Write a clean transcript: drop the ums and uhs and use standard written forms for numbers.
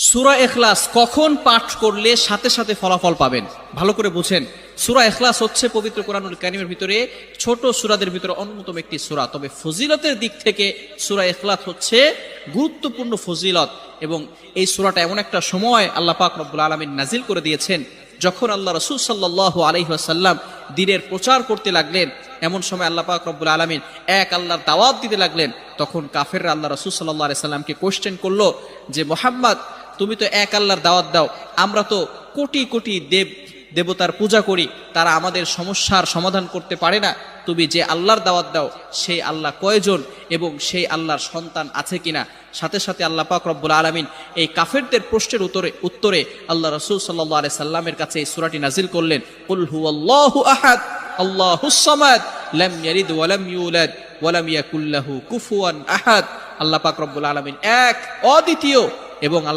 সূরা ইখলাস কখন পাঠ করলে সাথে সাথে ফলাফল পাবেন? ভালো করে বুঝেন। সূরা ইখলাস হচ্ছে পবিত্র কোরআনুল কারীমের ভিতরে ছোট সূরাদের ভিতরে অন্যতম একটি সূরা। তবে ফজিলতের দিক থেকে সূরা ইখলাস হচ্ছে গুরুত্বপূর্ণ ফজিলত, এবং এই সূরাটা এমন একটা সময় আল্লাহ পাক রব্বুল আলামিন নাজিল করে দিয়েছেন যখন আল্লাহ রাসূল সাল্লাল্লাহু আলাইহি ওয়াসাল্লাম দ্বীনের প্রচার করতে লাগলেন। এমন সময় আল্লাহ পাক রব্বুল আলামিন এক আল্লাহর দাওয়াত দিতে লাগলেন। তখন কাফেররা আল্লাহ রাসূল সাল্লাল্লাহু আলাইহি সাল্লামকে কোশ্চেন করলো যে, মুহাম্মদ, তুমি তো এক আল্লাহর দাওয়াত দাও, আমরা তো কোটি কোটি দেবতার পূজা করি, তারা আমাদের সমস্যার সমাধান করতে পারে না। তুমি যে আল্লাহর দাওয়াত দাও সেই আল্লাহ কয়জন এবং সেই আল্লাহর সন্তান আছে কিনা? সাথে সাথে আল্লাহ পাক রব্বুল আলামিন এই কাফেরদের প্রশ্নের উত্তরে আল্লাহ রাসূল সাল্লাল্লাহু আলাইহি সাল্লামের কাছে এই সূরাটি নাজিল করলেন, কুল হুয়াল্লাহু আহাদ আল্লাহুস সামাদ লাম ইয়ালিদ ওয়া লাম ইউলাদ ওয়া লাম ইয়াকুল লাহু কুফুয়ান আহাদ। আল্লাহ পাক রব্বুল আলামিন এক, অদ্বিতীয় এবং